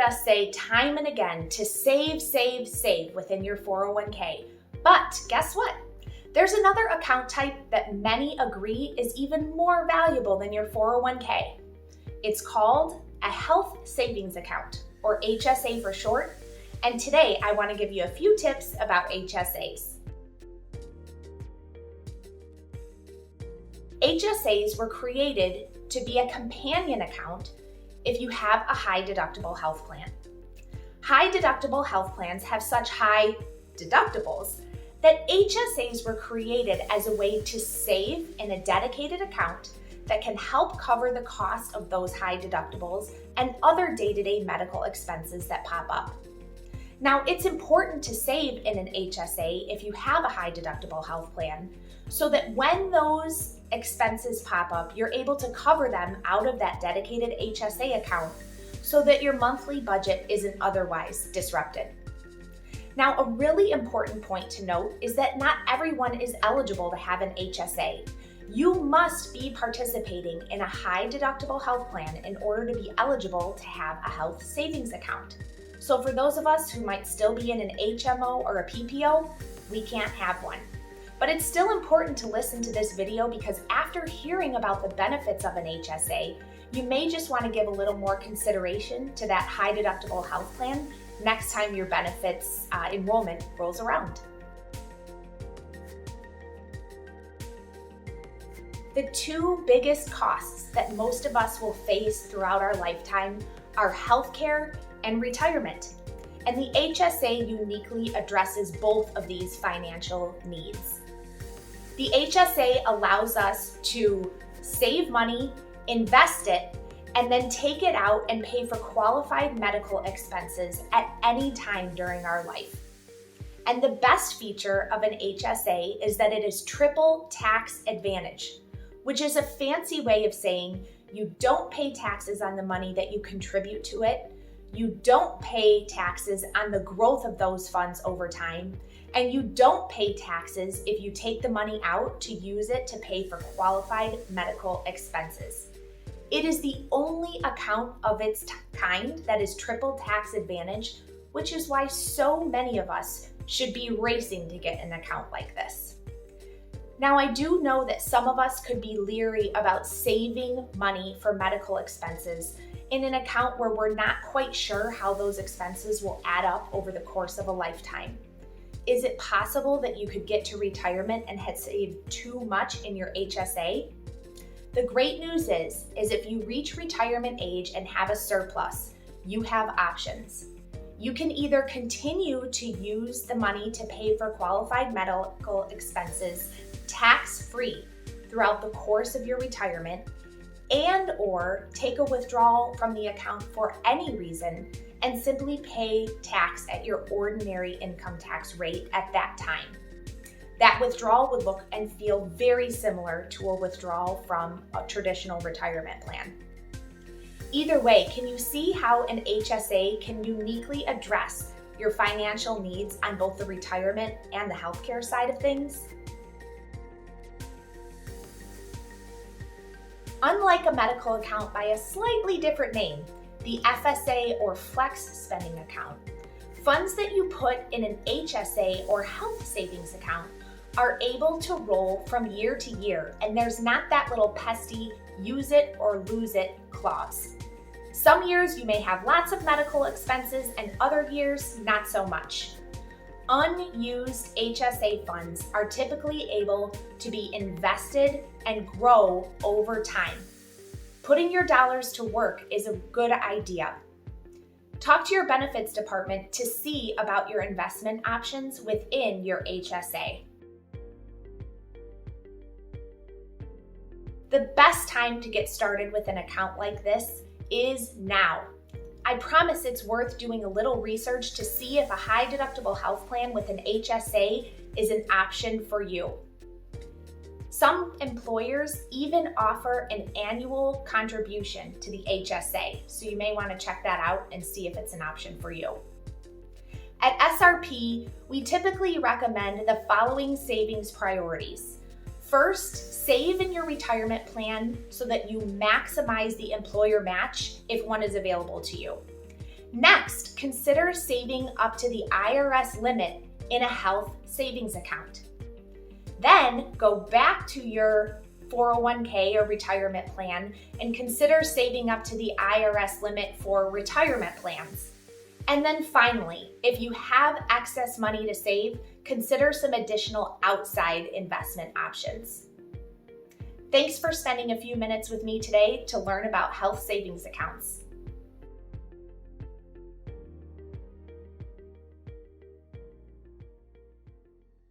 us say time and again to save, save, save within your 401k. But guess what? There's another account type that many agree is even more valuable than your 401k. It's called a health savings account, or HSA for short. And today I want to give you a few tips about HSAs. HSAs were created to be a companion account if you have a high deductible health plan. High deductible health plans have such high deductibles that HSAs were created as a way to save in a dedicated account that can help cover the cost of those high deductibles and other day-to-day medical expenses that pop up. Now, it's important to save in an HSA if you have a high deductible health plan so that when those expenses pop up, you're able to cover them out of that dedicated HSA account so that your monthly budget isn't otherwise disrupted. Now, a really important point to note is that not everyone is eligible to have an HSA. You must be participating in a high deductible health plan in order to be eligible to have a health savings account. So for those of us who might still be in an HMO or a PPO, we can't have one. But it's still important to listen to this video because after hearing about the benefits of an HSA, you may just want to give a little more consideration to that high deductible health plan next time your benefits enrollment rolls around. The two biggest costs that most of us will face throughout our lifetime are healthcare and retirement. And the HSA uniquely addresses both of these financial needs. The HSA allows us to save money, invest it, and then take it out and pay for qualified medical expenses at any time during our life. And the best feature of an HSA is that it is triple tax advantage, which is a fancy way of saying you don't pay taxes on the money that you contribute to it, you don't pay taxes on the growth of those funds over time, and you don't pay taxes if you take the money out to use it to pay for qualified medical expenses. It is the only account of its kind that is triple tax advantage, which is why so many of us should be racing to get an account like this. Now, I do know that some of us could be leery about saving money for medical expenses in an account where we're not quite sure how those expenses will add up over the course of a lifetime. Is it possible that you could get to retirement and had saved too much in your HSA? The great news is if you reach retirement age and have a surplus, you have options. You can either continue to use the money to pay for qualified medical expenses tax-free throughout the course of your retirement, and or take a withdrawal from the account for any reason and simply pay tax at your ordinary income tax rate at that time. That withdrawal would look and feel very similar to a withdrawal from a traditional retirement plan. Either way, can you see how an HSA can uniquely address your financial needs on both the retirement and the healthcare side of things? Unlike a medical account by a slightly different name, the FSA or Flex Spending Account, funds that you put in an HSA or health savings account are able to roll from year to year, and there's not that little pesky use it or lose it clause. Some years you may have lots of medical expenses and other years not so much. Unused HSA funds are typically able to be invested and grow over time. Putting your dollars to work is a good idea. Talk to your benefits department to see about your investment options within your HSA. The best time to get started with an account like this is now. I promise it's worth doing a little research to see if a high deductible health plan with an HSA is an option for you. Some employers even offer an annual contribution to the HSA, so you may want to check that out and see if it's an option for you. At SRP, we typically recommend the following savings priorities. First, save in your retirement plan so that you maximize the employer match if one is available to you. Next, consider saving up to the IRS limit in a health savings account. Then go back to your 401k or retirement plan and consider saving up to the IRS limit for retirement plans. And then finally, if you have excess money to save, consider some additional outside investment options. Thanks for spending a few minutes with me today to learn about health savings accounts.